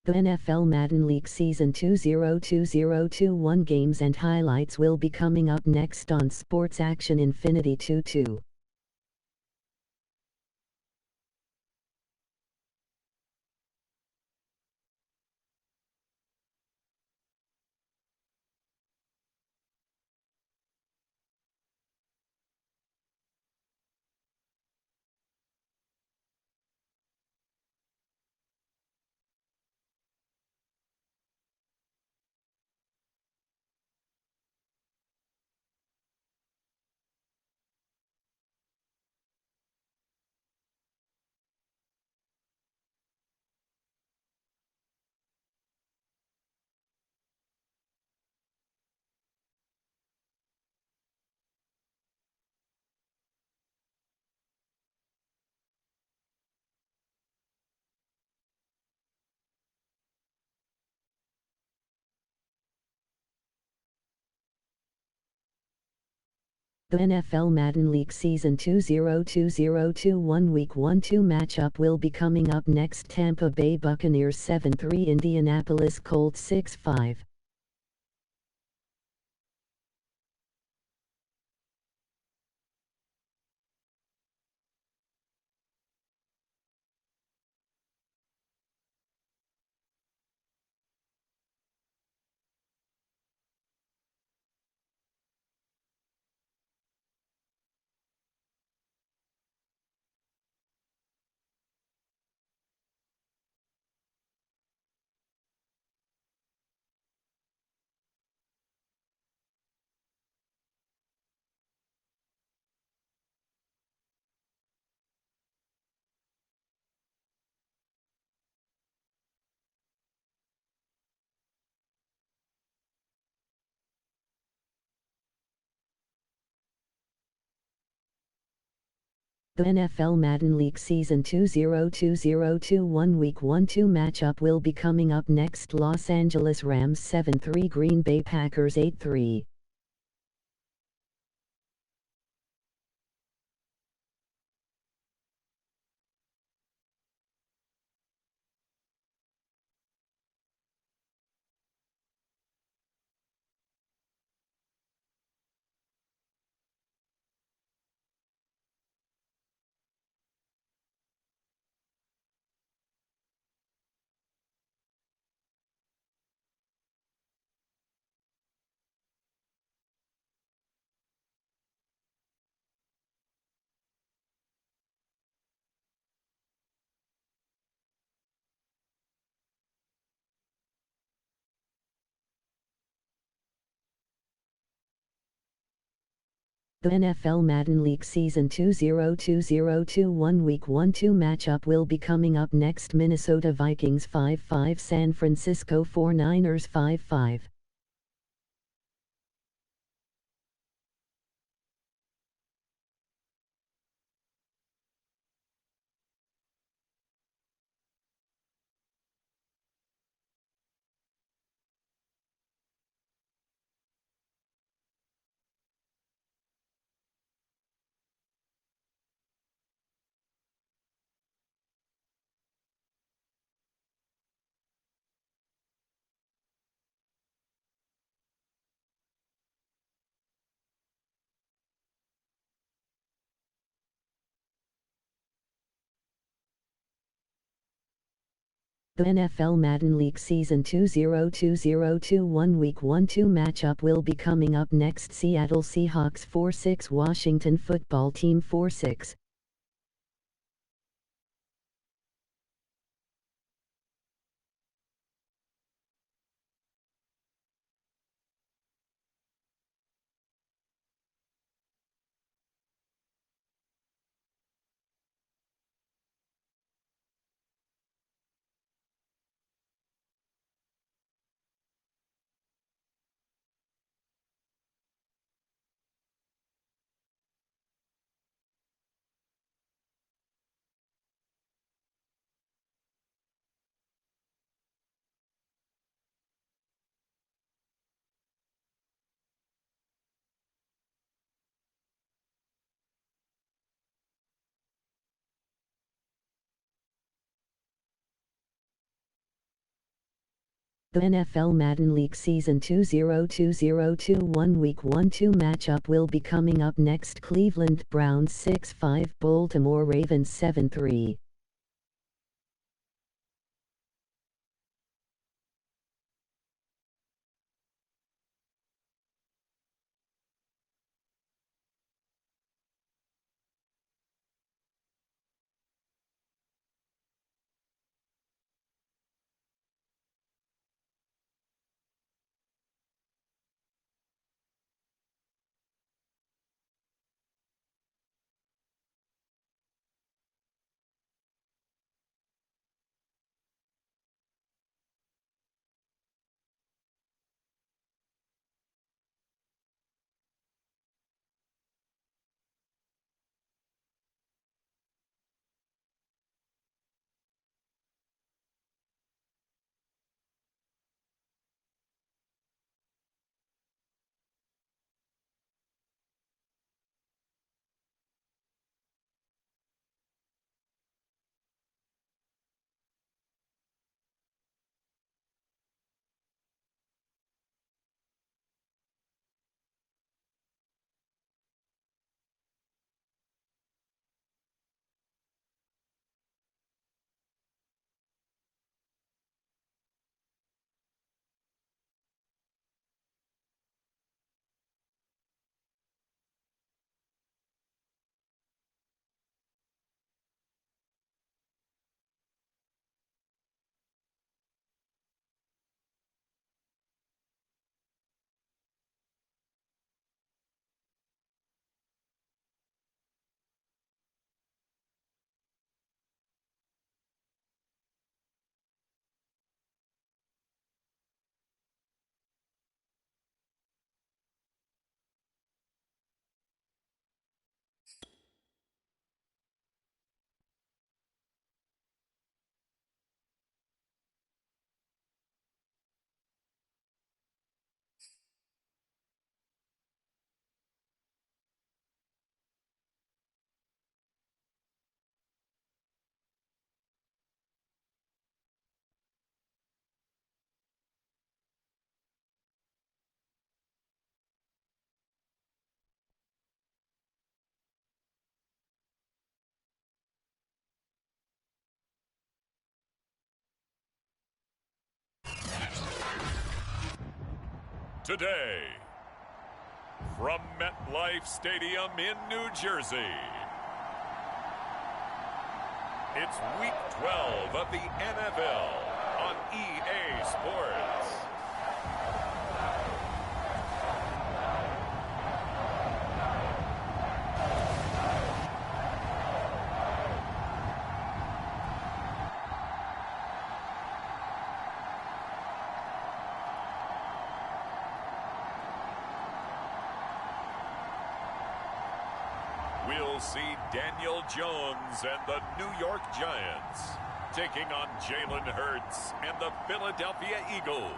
The NFL Madden League Season 2020-21 games and highlights will be coming up next on Sports Action Infinity 22. The NFL Madden League Season 2020-21 Week 1-2 matchup will be coming up next. Tampa Bay Buccaneers 7-3, Indianapolis Colts 6-5. The NFL Madden League Season 2020-21 Week 1-2 matchup will be coming up next. Los Angeles Rams 7-3, Green Bay Packers 8-3. The NFL Madden League Season 2020-21 Week 1-2 matchup will be coming up next. Minnesota Vikings 5-5, San Francisco 49ers 5-5. The NFL Madden League Season 2020-21 Week 1-2 matchup will be coming up next. Seattle Seahawks 4-6, Washington Football Team 4-6. The NFL Madden League Season 2020-21 Week 1-2 matchup will be coming up next. Cleveland Browns 6-5, Baltimore Ravens 7-3. Today, from MetLife Stadium in New Jersey, it's Week 12 of the NFL on EA Sports. We'll see Daniel Jones and the New York Giants taking on Jalen Hurts and the Philadelphia Eagles.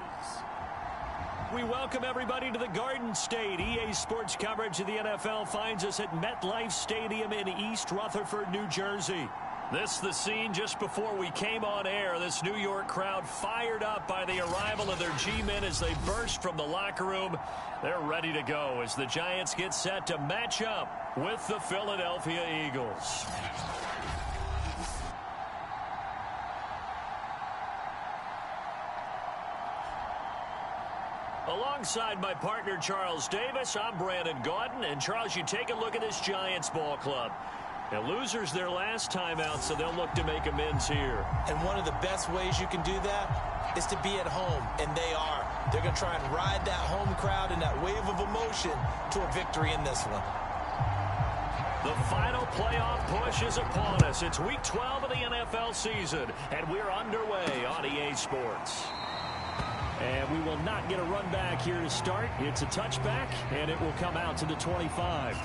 We welcome everybody to the Garden State. EA Sports coverage of the NFL finds us at MetLife Stadium in East Rutherford, New Jersey. This the scene just before we came on air. This New York crowd fired up by the arrival of their G-men as they burst from the locker room. They're ready to go as the Giants get set to match up with the Philadelphia Eagles. Alongside my partner Charles Davis, I'm Brandon Gaudin. And Charles, you take a look at this Giants ball club. Now, losers their last time out, so they'll look to make amends here. And one of the best ways you can do that is to be at home, and they are. They're going to try and ride that home crowd and that wave of emotion to a victory in this one. The final playoff push is upon us. It's Week 12 of the NFL season, and we're underway on EA Sports. And we will not get a run back here to start. It's a touchback, and it will come out to the 25.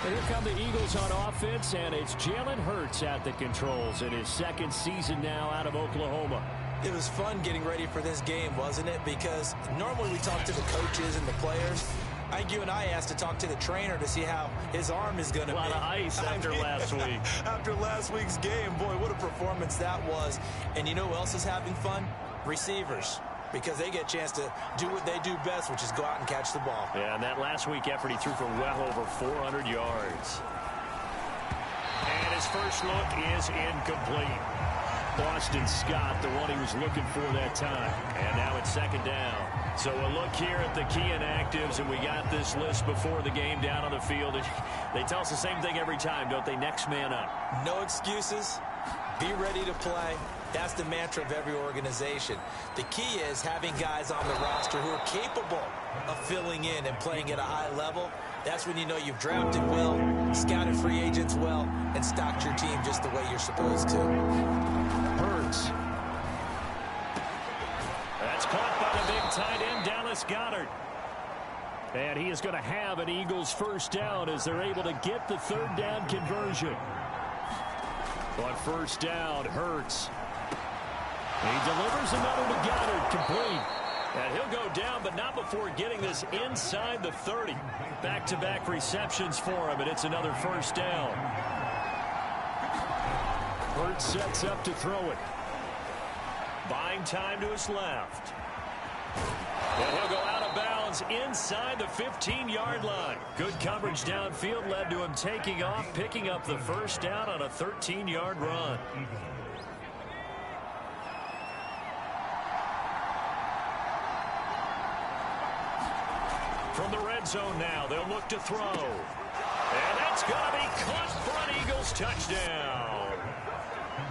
And here come the Eagles on offense, and it's Jalen Hurts at the controls in his second season now out of Oklahoma. It was fun getting ready for this game, wasn't it? Because normally we talk to the coaches and the players. I think you and I asked to talk to the trainer to see how his arm is going to be. A lot of ice after last week. After last week's game, boy, what a performance that was. And you know who else is having fun? Receivers. because they get a chance to do what they do best, which is go out and catch the ball. Yeah, and that last week effort, he threw for well over 400 yards. And his first look is incomplete. Boston Scott, the one he was looking for that time. And now it's second down. So a look here at the key inactives, and we got this list before the game down on the field. They tell us the same thing every time, don't they? Next man up. No excuses. Be ready to play. That's the mantra of every organization. The key is having guys on the roster who are capable of filling in and playing at a high level. That's when you know you've drafted well, scouted free agents well, and stocked your team just the way you're supposed to. Hurts. That's caught by the big tight end, Dallas Goedert. And he is going to have an Eagles first down as they're able to get the third down conversion. On first down, Hurts. He delivers another to Goedert, complete. And he'll go down, but not before getting this inside the 30. Back-to-back receptions for him, and it's another first down. Hurts sets up to throw it. Buying time to his left. And he'll go out of bounds inside the 15-yard line. Good coverage downfield led to him taking off, picking up the first down on a 13-yard run. From the red zone now, they'll look to throw. And that's going to be caught for an Eagles touchdown.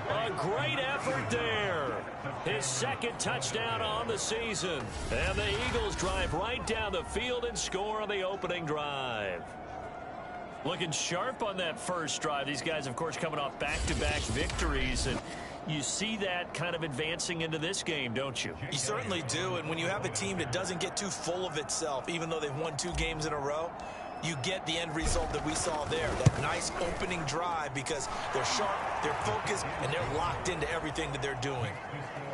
A great effort there. His second touchdown on the season. And the Eagles drive right down the field and score on the opening drive. Looking sharp on that first drive. These guys, of course, coming off back-to-back victories. And you see that kind of advancing into this game, don't you? You certainly do. And when you have a team that doesn't get too full of itself, even though they've won 2 games in a row, you get the end result that we saw there. That nice opening drive because they're sharp, they're focused, and they're locked into everything that they're doing.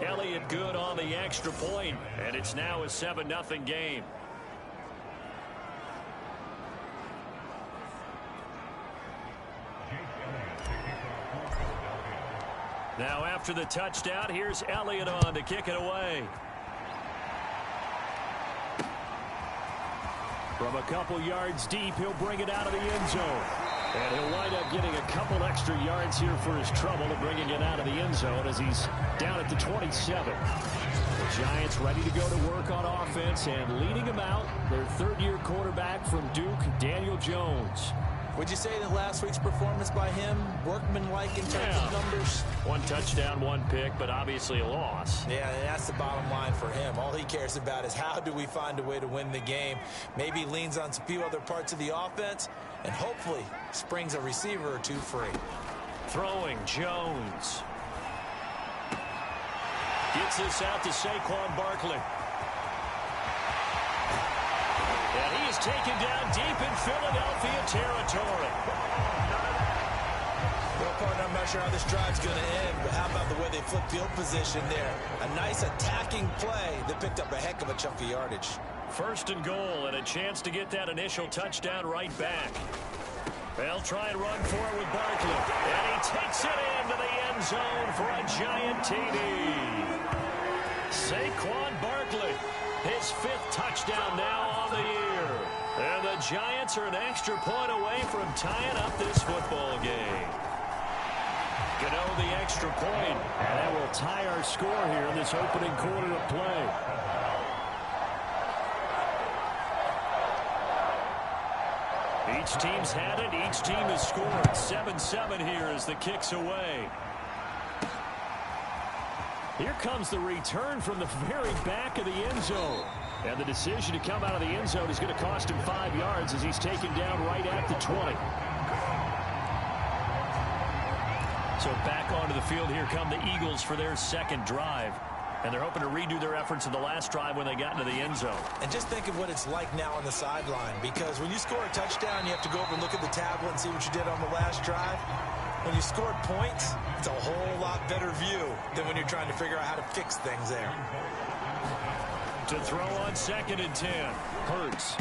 Elliott good on the extra point, and it's now a 7-0 game. Now after the touchdown, here's Elliott on to kick it away. From a couple yards deep, he'll bring it out of the end zone. And he'll wind up getting a couple extra yards here for his trouble and bringing it out of the end zone as he's down at the 27. The Giants ready to go to work on offense, and leading them out, their third-year quarterback from Duke, Daniel Jones. Would you say that last week's performance by him, workmanlike in terms of numbers? 1 touchdown, 1 pick, but obviously a loss. Yeah, and that's the bottom line for him. All he cares about is how do we find a way to win the game. Maybe he leans on a few other parts of the offense and hopefully springs a receiver or 2 free. Throwing, Jones. Gets this out to Saquon Barkley. And he is taken down deep in Philadelphia territory. Well, partner, I'm not sure how this drive's going to end, but how about the way they flip field position there? A nice attacking play that picked up a heck of a chunk of yardage. First and goal, and a chance to get that initial touchdown right back. They'll try and run for it with Barkley. And he takes it into the end zone for a giant TD. Saquon Barkley, his 5th touchdown now on the year. And the Giants are an extra point away from tying up this football game. Gano the extra point, and that will tie our score here in this opening quarter of play. Each team's had it. Each team has scored. 7-7 here as the kick's away. Here comes the return from the very back of the end zone. And the decision to come out of the end zone is going to cost him 5 yards as he's taken down right at the 20. So back onto the field, here come the Eagles for their second drive. And they're hoping to redo their efforts in the last drive when they got into the end zone. And just think of what it's like now on the sideline, because when you score a touchdown, you have to go over and look at the tablet and see what you did on the last drive. When you scored points, it's a whole lot better view than when you're trying to figure out how to fix things there. To throw on 2nd and 10. Hurts.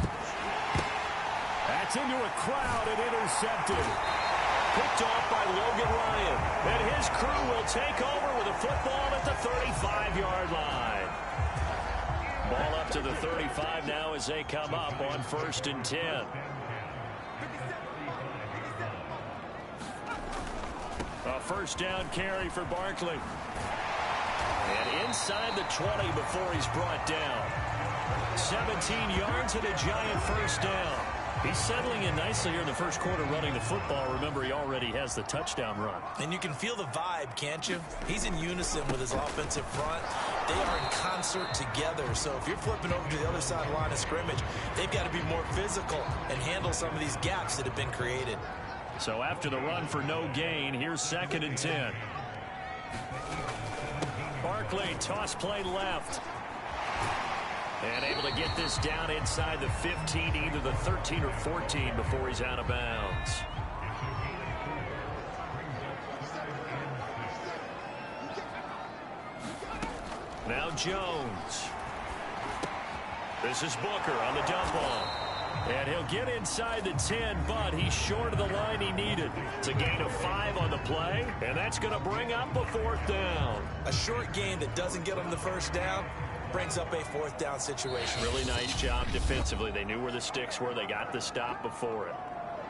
That's into a crowd and intercepted. Picked off by Logan Ryan. And his crew will take over with a football at the 35-yard line. to the 35 now as they come up on 1st and 10. A first down carry for Barkley. And inside the 20 before he's brought down. 17 yards and a giant first down. He's settling in nicely here in the first quarter running the football. Remember, he already has the touchdown run. And you can feel the vibe, can't you? He's in unison with his offensive front. They are in concert together. So if you're flipping over to the other side of the line of scrimmage, they've got to be more physical and handle some of these gaps that have been created. So after the run for no gain, here's 2nd and 10. Barkley, toss play left. And able to get this down inside the 15, either the 13 or 14 before he's out of bounds. Now Jones. This is Booker on the dump off. And he'll get inside the 10, but he's short of the line he needed. It's a gain of 5 on the play, and that's going to bring up a 4th down. A short gain that doesn't get him the first down brings up a 4th down situation. Really nice job defensively. They knew where the sticks were. They got the stop before it.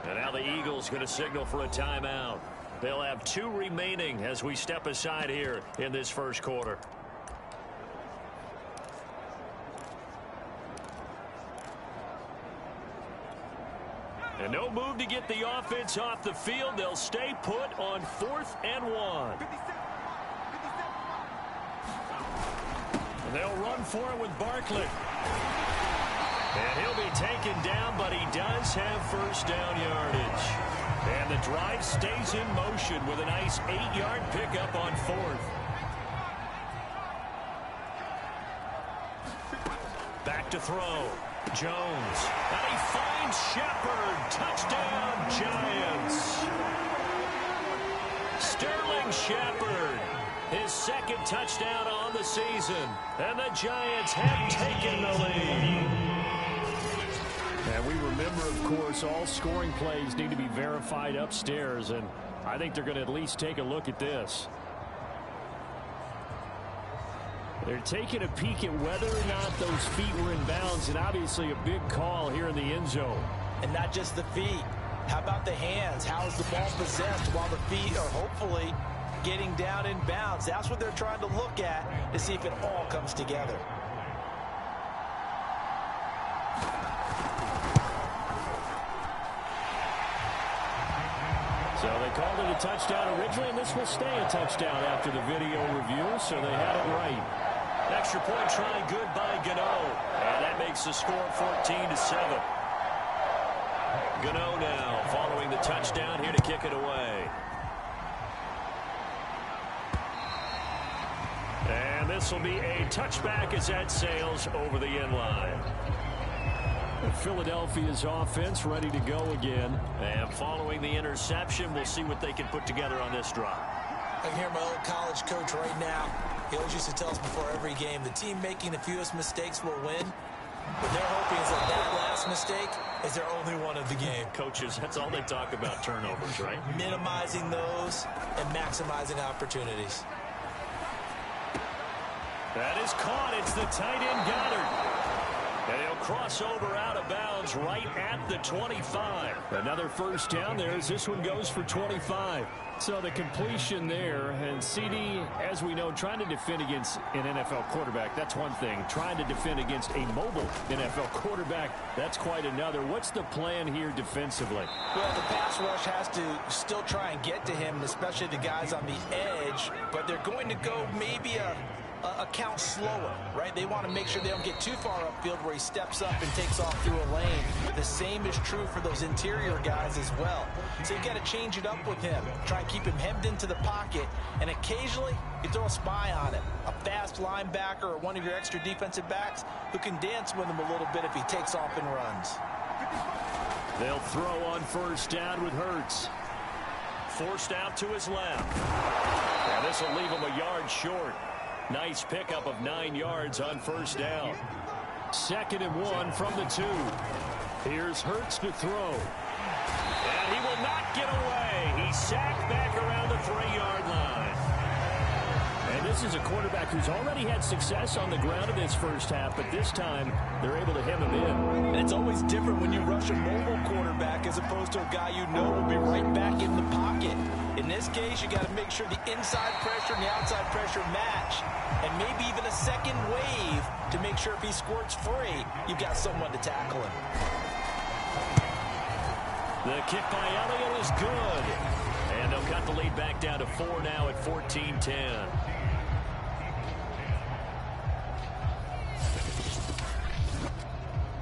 And now the Eagles going to signal for a timeout. They'll have 2 remaining as we step aside here in this first quarter. And no move to get the offense off the field. They'll stay put on 4th and 1. And they'll run for it with Barkley. And he'll be taken down, but he does have first down yardage. And the drive stays in motion with a nice 8-yard pickup on 4th. Back to throw. Jones. And he finds Shepard. Touchdown, Giants. Sterling Shepard. His 2nd touchdown on the season. And the Giants have taken the lead. And we remember, of course, all scoring plays need to be verified upstairs. And I think they're going to at least take a look at this. They're taking a peek at whether or not those feet were in bounds, and obviously a big call here in the end zone. And not just the feet. How about the hands? How is the ball possessed while the feet are hopefully getting down in bounds? That's what they're trying to look at to see if it all comes together. So they called it a touchdown originally, and this will stay a touchdown after the video review, so they had it right. Extra point try good by Gano. And that makes the score 14-7. Gano now following the touchdown here to kick it away. And this will be a touchback as that sails over the end line. Philadelphia's offense ready to go again. And following the interception, we'll see what they can put together on this drive. I can hear my old college coach right now. He always used to tell us before every game, the team making the fewest mistakes will win. But they're hoping is that last mistake is their only one of the game. Coaches, that's all they talk about, turnovers, right? Minimizing those and maximizing opportunities. That is caught. It's the tight end Goddard. And he'll cross over out of bounds right at the 25. Another first down there as this one goes for 25. So the completion there, and CD, as we know, trying to defend against an NFL quarterback, that's one thing. Trying to defend against a mobile NFL quarterback, that's quite another. What's the plan here defensively? Well, the pass rush has to still try and get to him, especially the guys on the edge, but they're going to go maybe a count slower, right? They want to make sure they don't get too far upfield where he steps up and takes off through a lane. The same is true for those interior guys as well. So you've got to change it up with him. Try and keep him hemmed into the pocket, and occasionally you throw a spy on him. A fast linebacker or one of your extra defensive backs who can dance with him a little bit if he takes off and runs. They'll throw on first down with Hurts. Forced out to his left. And this will leave him a yard short. Nice pickup of 9 yards on first down. 2nd and 1 from the 2. Here's Hurts to throw. And he will not get away. He's sacked back around the 3-yard line. And This is a quarterback who's already had success on the ground in this first half, but this time they're able to hem him in. And it's always different when you rush a mobile quarterback as opposed to a guy you know will be right back in the pocket. In this case, you got to make sure the inside pressure and the outside pressure match, and maybe even a second wave to make sure if he squirts free, you've got someone to tackle him. The kick by Elliott is good. And they'll cut the lead back down to 4 now at 14-10.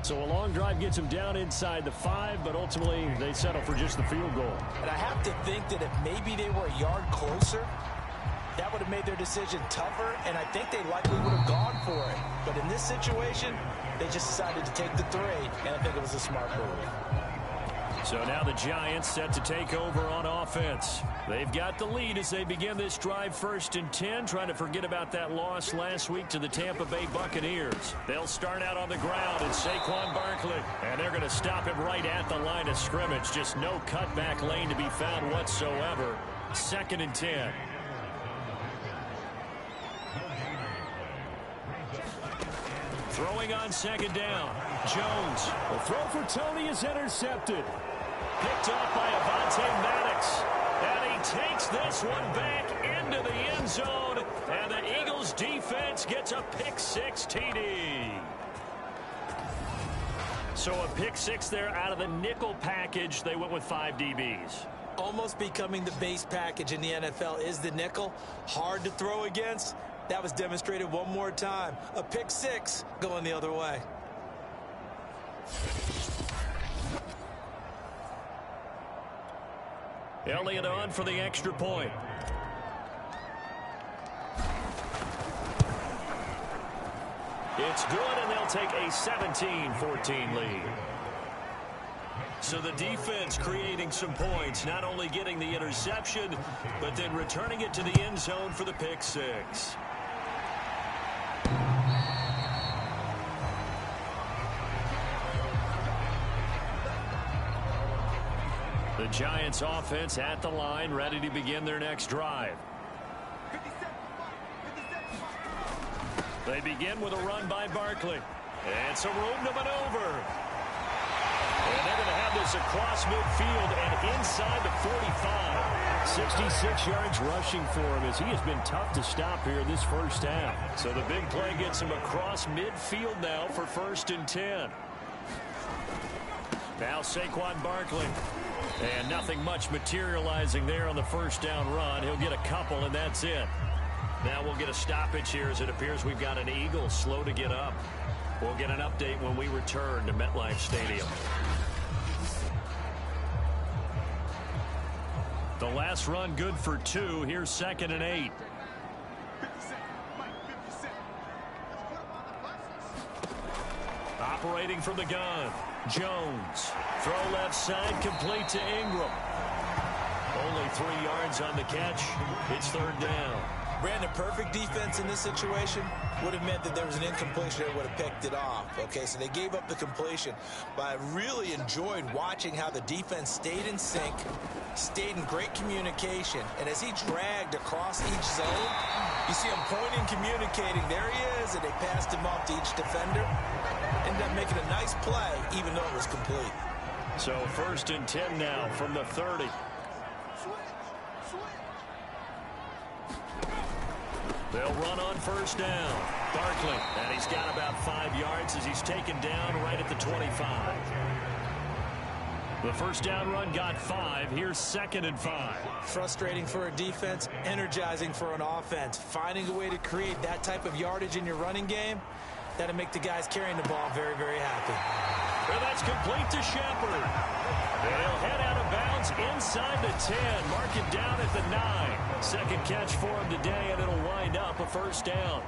So a long drive gets them down inside the 5, but ultimately they settle for just the field goal. And I have to think that if maybe they were a yard closer, that would have made their decision tougher, and I think they likely would have gone for it. But in this situation, they just decided to take the 3, and I think it was a smart move. So now the Giants set to take over on offense. They've got the lead as they begin this drive 1st and 10, trying to forget about that loss last week to the Tampa Bay Buccaneers. They'll start out on the ground at Saquon Barkley, and they're going to stop him right at the line of scrimmage. Just no cutback lane to be found whatsoever. 2nd and 10. Throwing on 2nd down. Jones. The throw for Tony is intercepted. Picked off by Avonte Maddox. And he takes this one back into the end zone. And the Eagles defense gets a pick 6 TD. So a pick 6 there out of the nickel package. They went with 5 DBs. Almost becoming the base package in the NFL is the nickel. Hard to throw against. That was demonstrated one more time. A pick 6 going the other way. Elliott on for the extra point. It's good, and they'll take a 17-14 lead. So the defense creating some points, not only getting the interception, but then returning it to the end zone for the pick 6. The Giants offense at the line, ready to begin their next drive. They begin with a run by Barkley. And some room to maneuver. And they're going to have this across midfield and inside the 45. 66 yards rushing for him as he has been tough to stop here this first half. So the big play gets him across midfield now for 1st and 10. Now Saquon Barkley. And nothing much materializing there on the first down run. He'll get a couple, and that's it. Now we'll get a stoppage here as it appears we've got an Eagle slow to get up. We'll get an update when we return to MetLife Stadium. The last run good for 2. Here's 2nd and 8. Operating from the gun. Jones. Throw left side, complete to Ingram. Only 3 yards on the catch. It's 3rd down. Brandon, perfect defense in this situation would have meant that there was an incompletion that would have picked it off. Okay, so they gave up the completion. But I really enjoyed watching how the defense stayed in sync, stayed in great communication. And as he dragged across each zone, you see him pointing, communicating. There he is, and they passed him off to each defender. Ended up making a nice play, even though it was complete. So 1st and 10 now from the 30. They'll run on 1st down. Barkley, and he's got about 5 yards as he's taken down right at the 25. The 1st down run got 5. Here's 2nd and 5. Frustrating for a defense, energizing for an offense. Finding a way to create that type of yardage in your running game, that'll make the guys carrying the ball very, very happy. Well, that's complete to Shepard. They'll head out of bounds inside the 10. Mark it down at the 9. 2nd catch for him today, and it'll wind up a 1st down.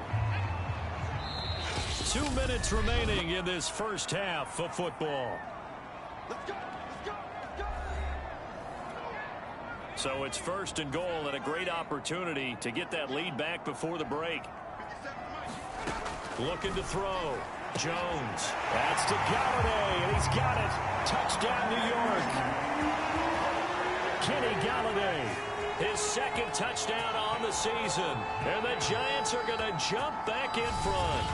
2 minutes remaining in this first half of football. So it's 1st and goal, and a great opportunity to get that lead back before the break. Looking to throw. Jones. That's to Galladay, and he's got it. Touchdown, New York. Kenny Galladay. His second touchdown on the season. And the Giants are going to jump back in front.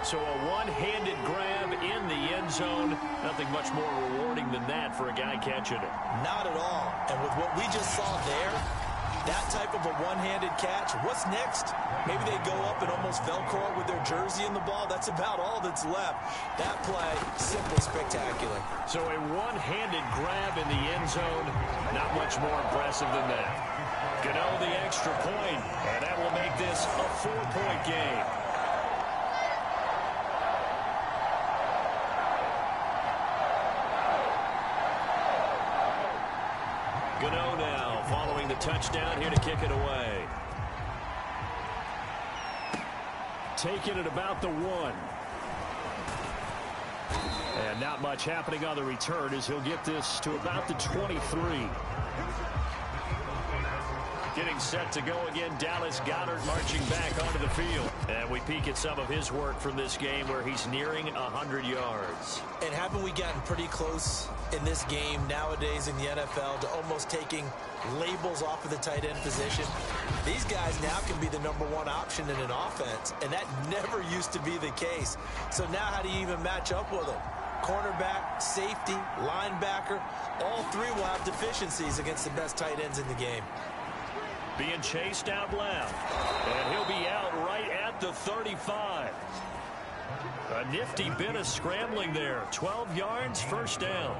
So a one-handed grab in the end zone. Nothing much more rewarding than that for a guy catching it. Not at all. And with what we just saw there, that type of a one-handed catch, what's next? Maybe they go up and almost Velcro it with their jersey in the ball. That's about all that's left. That play, simply spectacular. So a one-handed grab in the end zone, not much more impressive than that. Gano the extra point, and that will make this a 4-point game. Gano now following the touchdown here to kick it away. Taking it about the 1. And not much happening on the return as he'll get this to about the 23. Getting set to go again, Dallas Goedert marching back onto the field. And we peek at some of his work from this game where he's nearing 100 yards. And haven't we gotten pretty close in this game nowadays in the NFL to almost taking labels off of the tight end position? These guys now can be the #1 option in an offense, and that never used to be the case. So now how do you even match up with them? Cornerback, safety, linebacker, all three will have deficiencies against the best tight ends in the game. Being chased out left, and he'll be out right at the 35. A nifty bit of scrambling there. 12 yards, first down.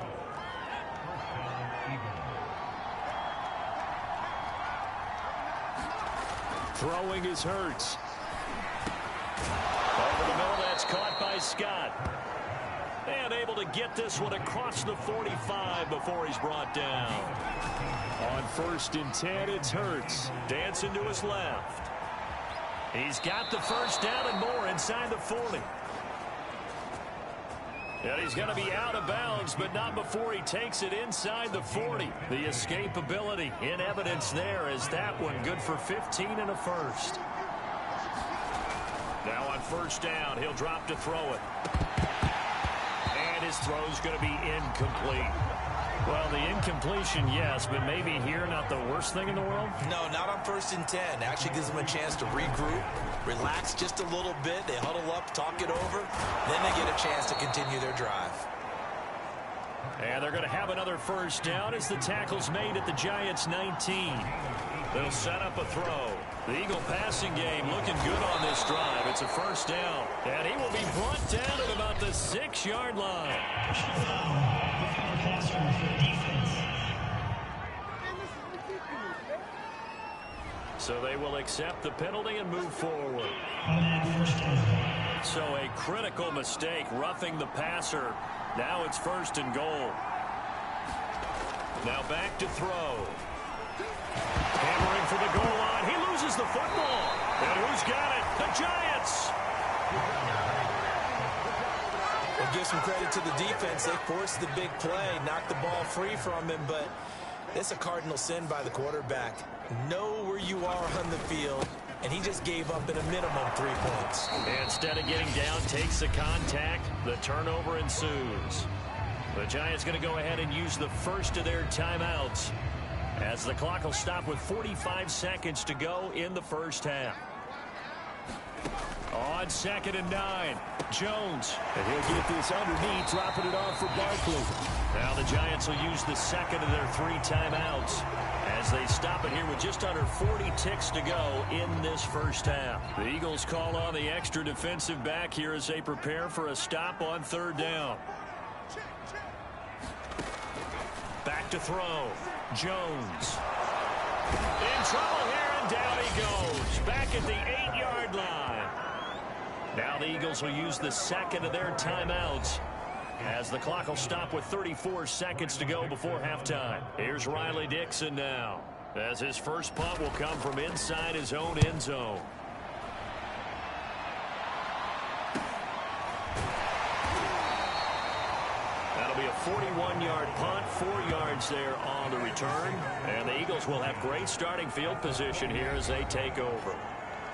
Throwing is Hurts. Over the middle, that's caught by Scott. And able to get this one across the 45 before he's brought down. On 1st and 10, it's Hurts. Dancing to his left. He's got the first down and more inside the 40. And he's going to be out of bounds, but not before he takes it inside the 40. The escapability in evidence there as that one good for 15 and a first. Now on 1st down, he'll drop to throw it. And his throw's going to be incomplete. Well, the incompletion, yes, but maybe here not the worst thing in the world? No, not on 1st and 10. Actually gives them a chance to regroup, relax just a little bit. They huddle up, talk it over. Then they get a chance to continue their drive. And they're going to have another first down as the tackle's made at the Giants' 19. They'll set up a throw. The Eagle passing game looking good on this drive. It's a first down. And he will be brought down at about the 6-yard line. So they will accept the penalty and move forward. So a critical mistake, roughing the passer. Now it's 1st and goal. Now back to throw. Hammering for the goal line. He loses the football. And who's got it? The Giants. We'll give some credit to the defense. They forced the big play, knocked the ball free from him, but it's a cardinal sin by the quarterback. Know where you are on the field, and he just gave up at a minimum 3 points. Instead of getting down, takes the contact. The turnover ensues. The Giants going to go ahead and use the first of their timeouts as the clock will stop with 45 seconds to go in the first half. On 2nd and 9, Jones. And he'll get this underneath, dropping it off for Barkley. Now the Giants will use the second of their 3 timeouts as they stop it here with just under 40 ticks to go in this first half. The Eagles call on the extra defensive back here as they prepare for a stop on 3rd down. Back to throw. Jones. In trouble here, and down he goes. Back at the 8-yard line. Now the Eagles will use the second of their timeouts as the clock will stop with 34 seconds to go before halftime. Here's Riley Dixon now as his first punt will come from inside his own end zone. That'll be a 41-yard punt, 4 yards there on the return. And the Eagles will have great starting field position here as they take over.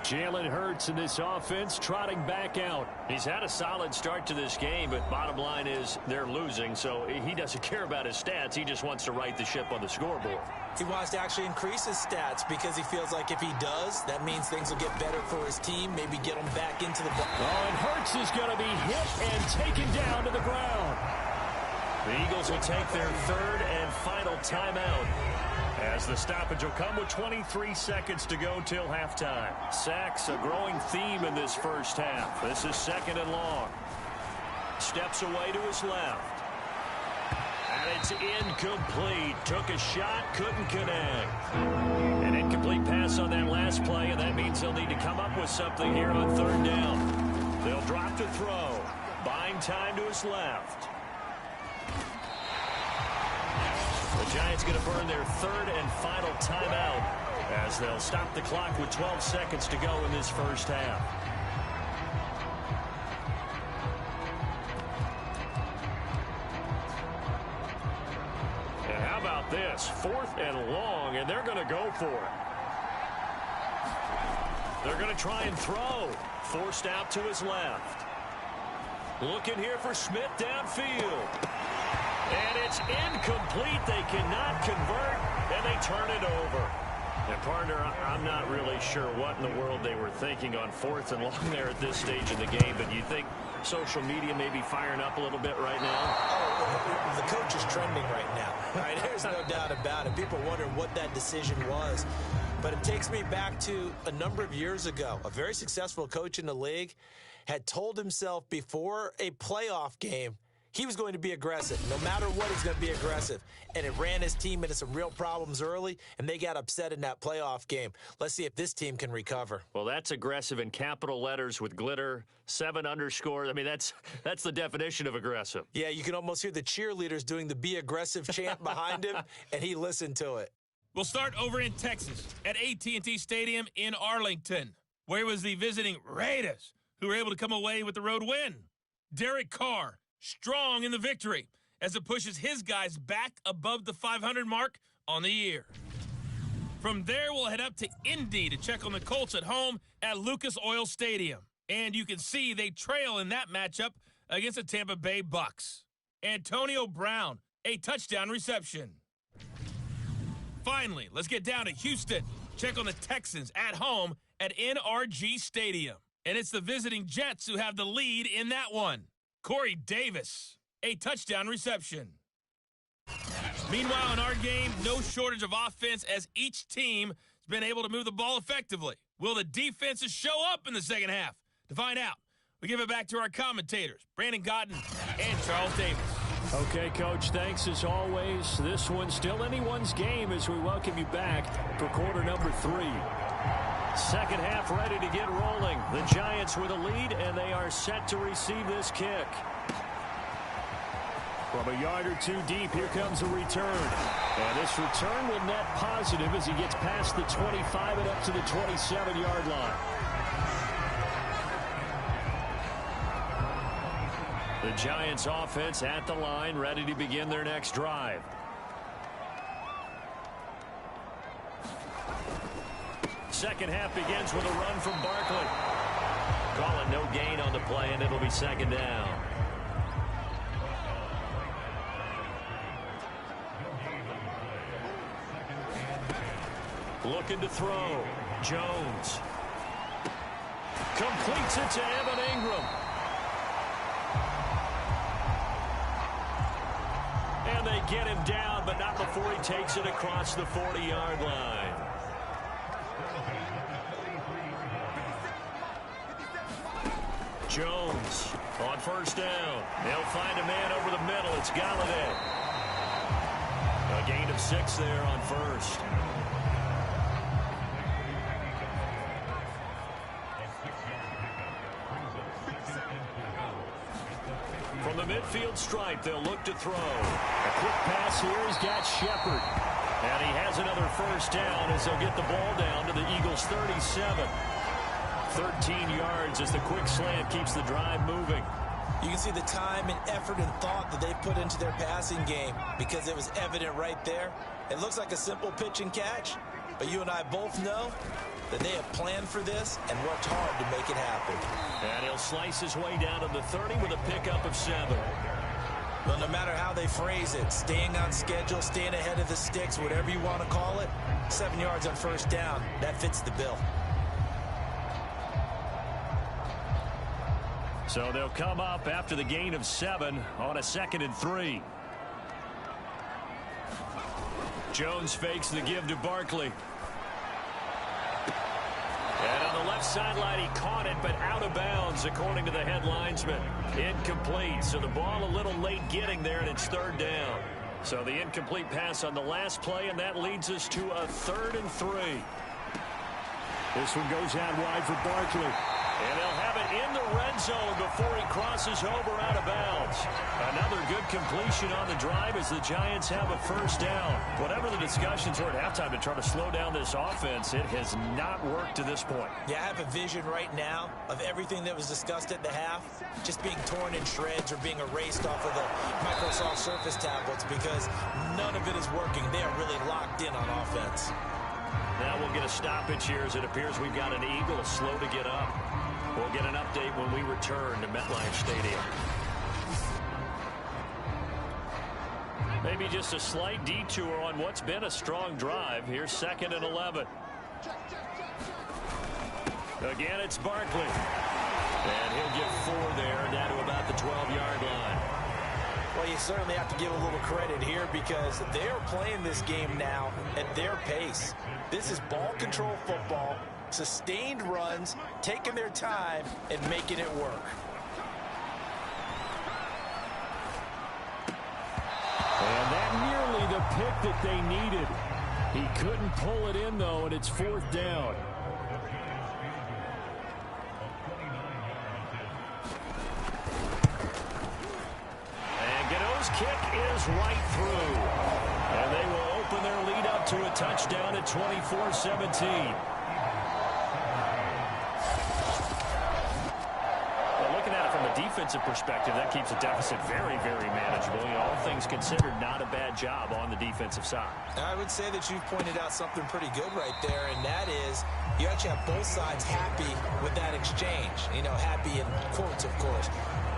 Jalen Hurts in this offense trotting back out. He's had a solid start to this game, but bottom line is they're losing, so he doesn't care about his stats. He just wants to right the ship on the scoreboard. He wants to actually increase his stats because he feels like if he does, that means things will get better for his team, maybe get him back into the ball. Oh, and Hurts is going to be hit and taken down to the ground. The Eagles will take their third and final timeout, as the stoppage will come with 23 seconds to go till halftime. Sacks, a growing theme in this first half. This is second and long. Steps away to his left. And it's incomplete. Took a shot, couldn't connect. An incomplete pass on that last play, and that means they'll need to come up with something here on third down. They'll drop to throw. Buying time to his left. The Giants going to burn their third and final timeout as they'll stop the clock with 12 seconds to go in this first half. And how about this? Fourth and long, and they're going to go for it. They're going to try and throw. Forced out to his left. Looking here for Smith downfield. And it's incomplete. They cannot convert, and they turn it over. And, partner, I'm not really sure what in the world they were thinking on fourth and long there at this stage of the game, but you think social media may be firing up a little bit right now? Oh, the coach is trending right now. Right? There's no doubt about it. People wonder what that decision was. But it takes me back to a number of years ago. A very successful coach in the league had told himself before a playoff game he was going to be aggressive. No matter what, he's going to be aggressive. And it ran his team into some real problems early, and they got upset in that playoff game. Let's see if this team can recover. Well, that's aggressive in capital letters with glitter, 7 underscore. I mean, that's the definition of aggressive. Yeah, you can almost hear the cheerleaders doing the Be Aggressive chant behind him, and he listened to it. We'll start over in Texas at AT&T Stadium in Arlington, where it was the visiting Raiders who were able to come away with the road win. Derek Carr, strong in the victory as it pushes his guys back above the 500 mark on the year. From there, we'll head up to Indy to check on the Colts at home at Lucas Oil Stadium. And you can see they trail in that matchup against the Tampa Bay Bucks. Antonio Brown, a touchdown reception. Finally, let's get down to Houston. Check on the Texans at home at NRG Stadium. And it's the visiting Jets who have the lead in that one. Corey Davis, a touchdown reception. Meanwhile, in our game, no shortage of offense as each team has been able to move the ball effectively. Will the defenses show up in the second half? To find out, we give it back to our commentators, Brandon Godden and Charles Davis. Okay, Coach, thanks as always. This one's still anyone's game as we welcome you back for quarter number 3. Second half ready to get rolling. The Giants with a lead, and they are set to receive this kick. From a yard or two deep, here comes a return. And this return will net positive as he gets past the 25 and up to the 27-yard line. The Giants offense at the line, ready to begin their next drive. Second half begins with a run from Barkley. Calling no gain on the play, and it'll be second down. Looking to throw. Jones. Completes it to Evan Ingram. And they get him down, but not before he takes it across the 40-yard line. Jones on first down. They'll find a man over the middle. It's Galladay. A gain of 6 there on first. From the midfield stripe, they'll look to throw. A quick pass here. He's got Shepard. And he has another first down as they'll get the ball down to the Eagles' 37. 13 yards as the quick slant keeps the drive moving. You can see the time and effort and thought that they put into their passing game because it was evident right there. It looks like a simple pitch and catch, But you and I both know that they have planned for this and worked hard to make it happen. And he'll slice his way down to the 30 with a pickup of 7. Well, no matter how they phrase it, staying on schedule, staying ahead of the sticks, whatever you want to call it, 7 yards on first down, that fits the bill. So they'll come up after the gain of 7 on a 2nd and 3. Jones fakes the give to Barkley. And on the left sideline, he caught it, but out of bounds, according to the head linesman. Incomplete, so the ball a little late getting there, and it's 3rd down. So the incomplete pass on the last play, and that leads us to a 3rd and 3. This one goes out wide for Barkley. And they'll have it in the red zone before he crosses over out of bounds. Another good completion on the drive as the Giants have a first down. Whatever the discussions were at halftime to try to slow down this offense, it has not worked to this point. Yeah, I have a vision right now of everything that was discussed at the half just being torn in shreds or being erased off of the Microsoft Surface tablets because none of it is working. They are really locked in on offense. Now we'll get a stoppage here as it appears we've got an Eagle slow to get up. We'll get an update when we return to MetLife Stadium. Maybe just a slight detour on what's been a strong drive. Here's 2nd and 11. Again, it's Barkley. And he'll get 4 there, down to about the 12-yard line. Well, you certainly have to give a little credit here because they are playing this game now at their pace. This is ball control football, sustained runs, taking their time, and making it work. And that nearly the pick that they needed. He couldn't pull it in, though, and it's 4th down. And Gano's kick is right through. And they will open their lead up to a touchdown at 24-17. Defensive perspective, that keeps the deficit very, very manageable. You know, all things considered, not a bad job on the defensive side. I would say that you've pointed out something pretty good right there, and that is you actually have both sides happy with that exchange. You know, happy in quotes, of course.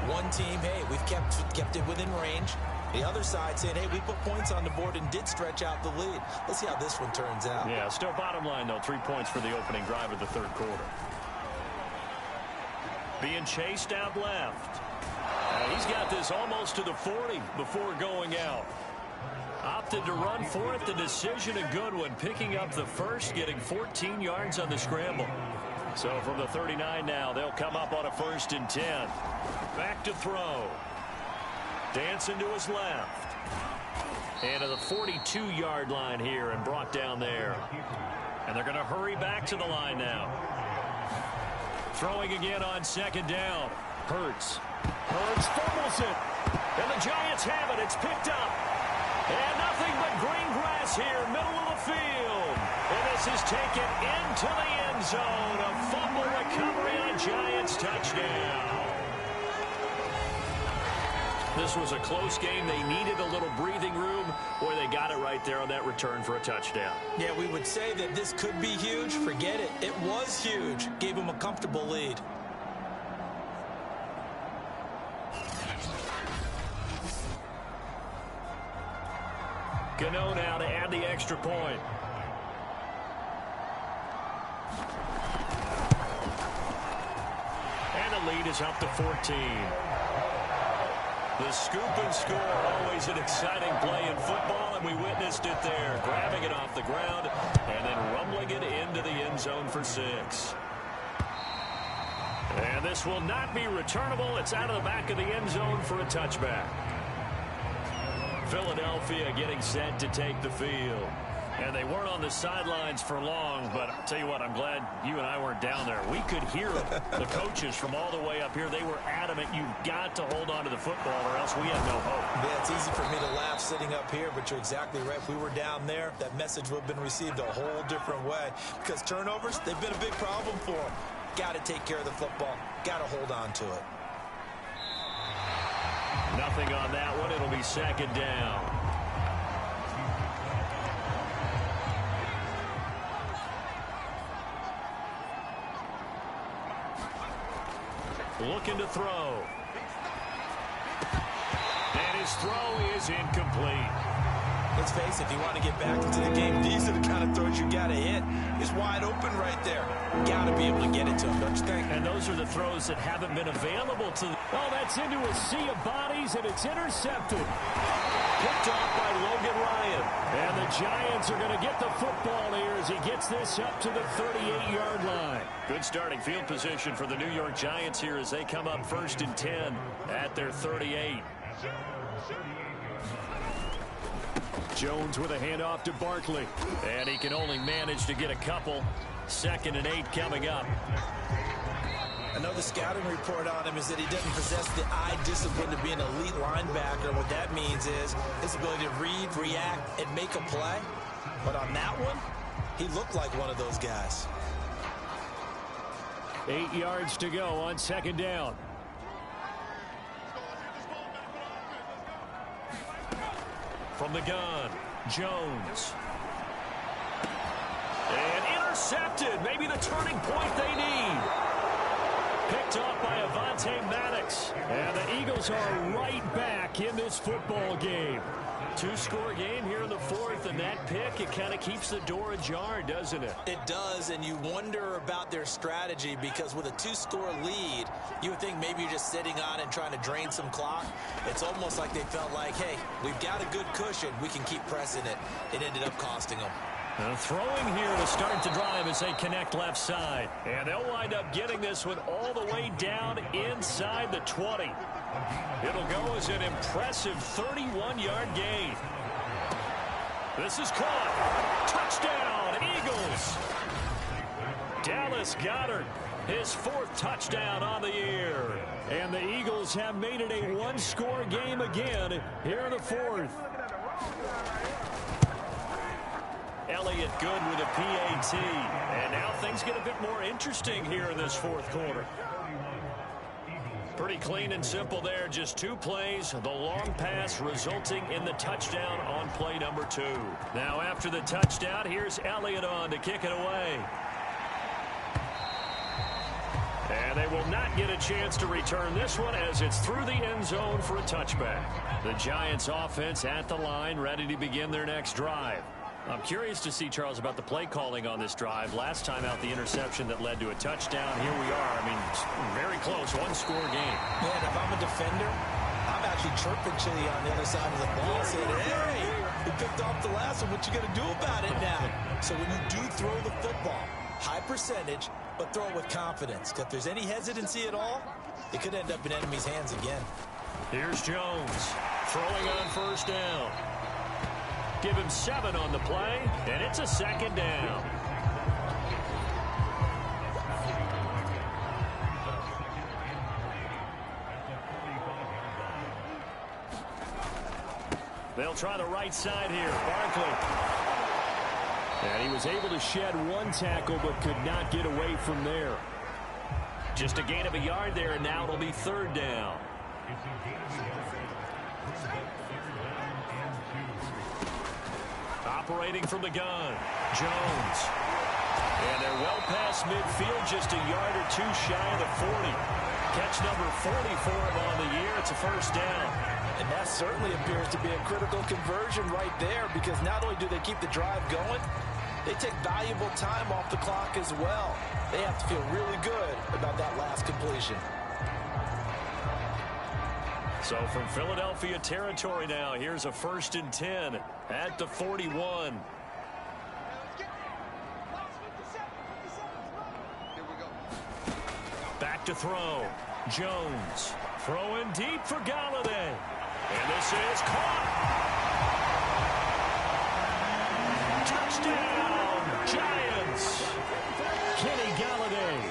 One team, hey, we've kept it within range. The other side saying, hey, we put points on the board and did stretch out the lead. Let's see how this one turns out. Yeah, still bottom line, though, 3 points for the opening drive of the 3rd quarter. Being chased out left. He's got this almost to the 40 before going out. Opted to run for it. The decision a good one. Picking up the first, getting 14 yards on the scramble. So from the 39 now, they'll come up on a 1st and 10. Back to throw. Dancing to his left. And to the 42-yard line here and brought down there. And they're going to hurry back to the line now. Throwing again on 2nd down. Hurts fumbles it. And the Giants have it. It's picked up. And nothing but green grass here, middle of the field. And this is taken into the end zone. A fumble recovery on Giants touchdown. This was a close game. They needed a little breathing room, or they got it right there on that return for a touchdown. Yeah, we would say that this could be huge. Forget it. It was huge. Gave them a comfortable lead. Gano now to add the extra point. And the lead is up to 14. The scoop and score, always an exciting play in football, and we witnessed it there. Grabbing it off the ground and then rumbling it into the end zone for 6. And this will not be returnable. It's out of the back of the end zone for a touchback. Philadelphia getting set to take the field. And they weren't on the sidelines for long, but I'll tell you what, I'm glad you and I weren't down there. We could hear the coaches from all the way up here. They were adamant, you've got to hold on to the football or else we have no hope. Yeah, it's easy for me to laugh sitting up here, but you're exactly right. If we were down there, that message would have been received a whole different way. Because turnovers, they've been a big problem for them. Got to take care of the football. Got to hold on to it. Nothing on that one. It'll be 2nd down. Looking to throw. And his throw is incomplete. Let's face it, if you want to get back into the game, these are the kind of throws you got to hit. He's wide open right there. Got to be able to get it to him, don't you think? And those are the throws that haven't been available to them. Oh, that's into a sea of bodies, and it's intercepted. Picked off by Logan Ryan. And the Giants are going to get the football here as he gets this up to the 38-yard line. Good starting field position for the New York Giants here as they come up 1st and 10 at their 38. Jones with a handoff to Barkley. And he can only manage to get a couple. 2nd and 8 coming up. I know the scouting report on him is that he doesn't possess the eye discipline to be an elite linebacker. What that means is his ability to read, react, and make a play. But on that one, he looked like one of those guys. 8 yards to go on 2nd down. From the gun, Jones. And intercepted. Maybe the turning point they need. Picked off by Avonte Maddox. And the Eagles are right back in this football game. 2-score game here in the 4th, and that pick, it kind of keeps the door ajar, doesn't it? It does, and you wonder about their strategy because with a 2-score lead, you would think maybe you're just sitting on and trying to drain some clock. It's almost like they felt like, hey, we've got a good cushion. We can keep pressing it. It ended up costing them. Throwing here to start the drive as they connect left side. And they'll wind up getting this one all the way down inside the 20. It'll go as an impressive 31-yard gain. This is caught. Touchdown, Eagles. Dallas Goedert, his 4th touchdown on the year. And the Eagles have made it a 1-score game again here in the 4th. Elliott good with a PAT. And now things get a bit more interesting here in this 4th quarter. Pretty clean and simple there. Just 2 plays. The long pass resulting in the touchdown on play number 2. Now after the touchdown, here's Elliott on to kick it away. And they will not get a chance to return this one as it's through the end zone for a touchback. The Giants offense at the line, ready to begin their next drive. I'm curious to see, Charles, about the play calling on this drive. Last time out, the interception that led to a touchdown. Here we are. I mean, very close, 1-score game. Man, if I'm a defender, I'm actually chirping Chili on the other side of the ball, saying, hey, we picked off the last one. What you going to do about it now? So when you do throw the football, high percentage, but throw it with confidence. If there's any hesitancy at all, it could end up in enemy's hands again. Here's Jones throwing on 1st down. Give him 7 on the play, and it's a 2nd down. They'll try the right side here. Barkley. And he was able to shed 1 tackle, but could not get away from there. Just a gain of a yard there, and now it'll be 3rd down. Operating from the gun, Jones. And they're well past midfield, just a yard or 2 shy of the 40. Catch number 40 for him on the year. It's a 1st down. And that certainly appears to be a critical conversion right there because not only do they keep the drive going, they take valuable time off the clock as well. They have to feel really good about that last completion. So from Philadelphia territory now, here's a 1st and 10 at the 41. Back to throw. Jones throwing deep for Galladay. And this is caught. Touchdown, Giants. Kenny Galladay,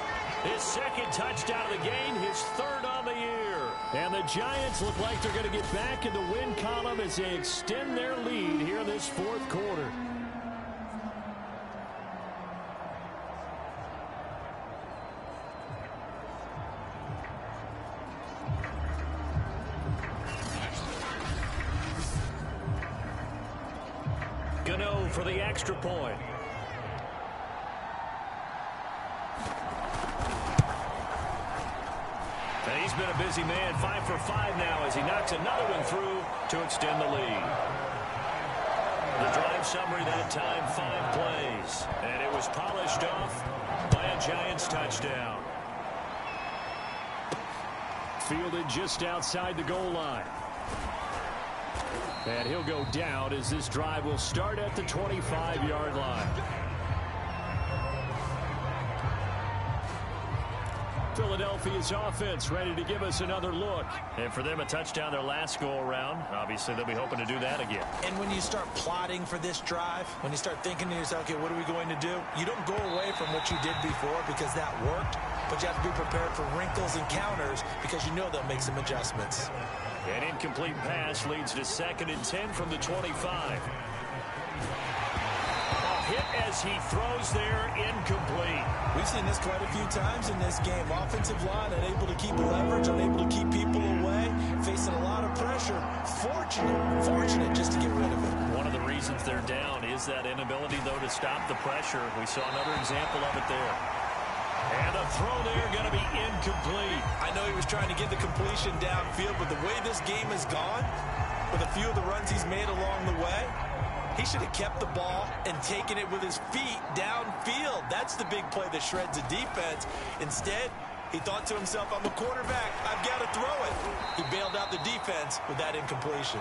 his 2nd touchdown of the game, his 3rd on the year. And the Giants look like they're going to get back in the win column as they extend their lead here in this 4th quarter. Gano for the extra point. busy man, 5 for 5 now as he knocks another one through to extend the lead. The drive summary that time, 5 plays. And it was polished off by a Giants touchdown. Fielded just outside the goal line. And he'll go down as this drive will start at the 25-yard line. Philadelphia's offense ready to give us another look. And for them, a touchdown their last go-around. Obviously, they'll be hoping to do that again. And when you start plotting for this drive, when you start thinking to yourself, okay, what are we going to do? You don't go away from what you did before because that worked, but you have to be prepared for wrinkles and counters because you know they'll make some adjustments. An incomplete pass leads to 2nd and 10 from the 25. Hit as he throws there, incomplete. We've seen this quite a few times in this game. Offensive line unable to keep leverage, unable to keep people away, facing a lot of pressure. Fortunate just to get rid of it. One of the reasons they're down is that inability, though, to stop the pressure. We saw another example of it there. And a throw there going to be incomplete. I know he was trying to get the completion downfield, but the way this game has gone, with a few of the runs he's made along the way, he should have kept the ball and taken it with his feet downfield. That's the big play that shreds a defense. Instead, he thought to himself, I'm a quarterback. I've got to throw it. He bailed out the defense with that incompletion.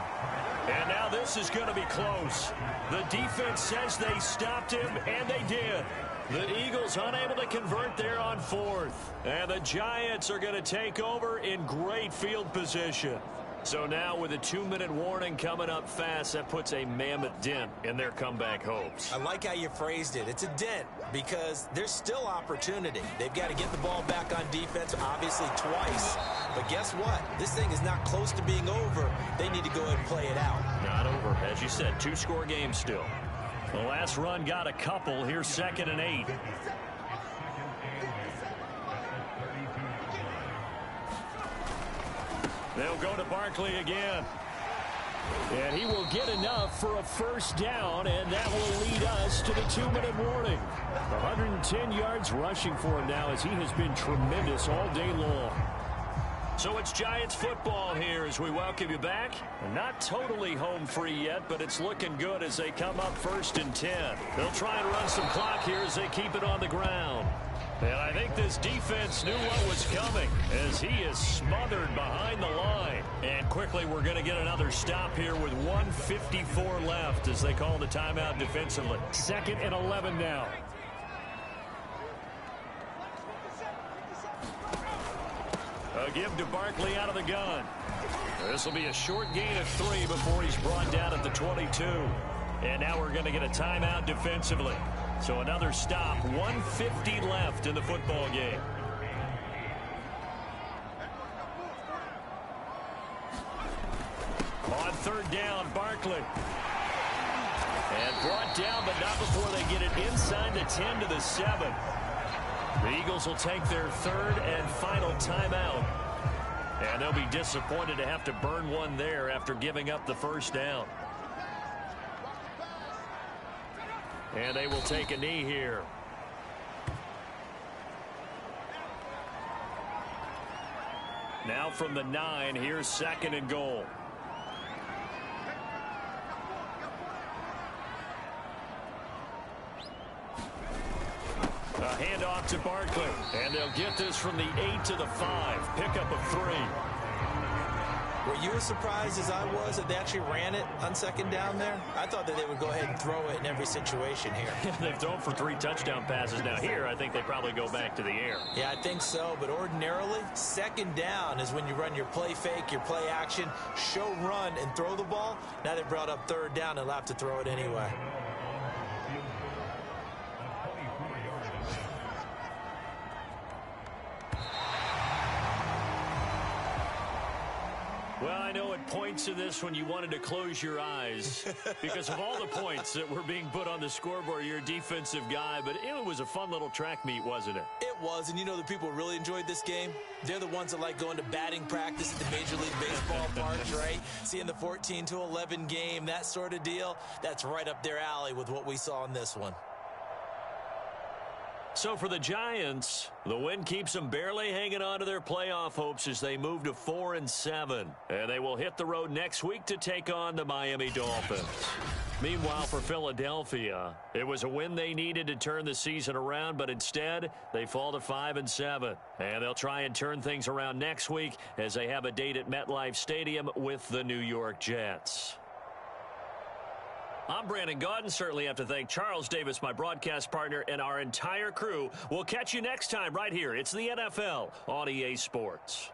And now this is going to be close. The defense says they stopped him, and they did. The Eagles unable to convert there on 4th. And the Giants are going to take over in great field position. So now with a 2-minute warning coming up fast, that puts a mammoth dent in their comeback hopes. I like how you phrased it. It's a dent because there's still opportunity. They've got to get the ball back on defense, obviously twice. But guess what? This thing is not close to being over. They need to go ahead and play it out. Not over. As you said, 2-score game still. The last run got a couple. Here's 2nd and 8. They'll go to Barkley again. And he will get enough for a first down, and that will lead us to the 2-minute warning. 110 yards rushing for him now as he has been tremendous all day long. So it's Giants football here as we welcome you back. Not totally home free yet, but it's looking good as they come up 1st and 10. They'll try and run some clock here as they keep it on the ground. And I think this defense knew what was coming as he is smothered behind the line. And quickly we're going to get another stop here with 1:54 left as they call the timeout defensively. 2nd and 11 now. A give to Barkley out of the gun. This will be a short gain of 3 before he's brought down at the 22. And now we're going to get a timeout defensively. So another stop, 1:50 left in the football game. On 3rd down, Barkley. And brought down, but not before they get it inside the 10 to the 7. The Eagles will take their 3rd and final timeout. And they'll be disappointed to have to burn one there after giving up the first down. And they will take a knee here. Now from the 9, here's 2nd and goal. A handoff to Barkley. And they'll get this from the 8 to the 5. Pickup of 3. Were you as surprised as I was that they actually ran it on 2nd down there? I thought that they would go ahead and throw it in every situation here. They've thrown for 3 touchdown passes now. Here, I think they probably go back to the air. Yeah, I think so. But ordinarily, 2nd down is when you run your play fake, your play action, show run, and throw the ball. Now they brought up 3rd down and allowed to throw it anyway. Well, I know at points in this when you wanted to close your eyes because of all the points that were being put on the scoreboard. You're a defensive guy, but it was a fun little track meet, wasn't it? It was, and you know the people who really enjoyed this game? They're the ones that like going to batting practice at the Major League Baseball parks, right? Seeing the 14-11 game, that sort of deal. That's right up their alley with what we saw in this one. So for the Giants, the win keeps them barely hanging on to their playoff hopes as they move to 4-7. And they will hit the road next week to take on the Miami Dolphins. Meanwhile, for Philadelphia, it was a win they needed to turn the season around, but instead, they fall to 5-7. And they'll try and turn things around next week as they have a date at MetLife Stadium with the New York Jets. I'm Brandon Gaudin. Certainly have to thank Charles Davis, my broadcast partner, and our entire crew. We'll catch you next time right here. It's the NFL on EA Sports.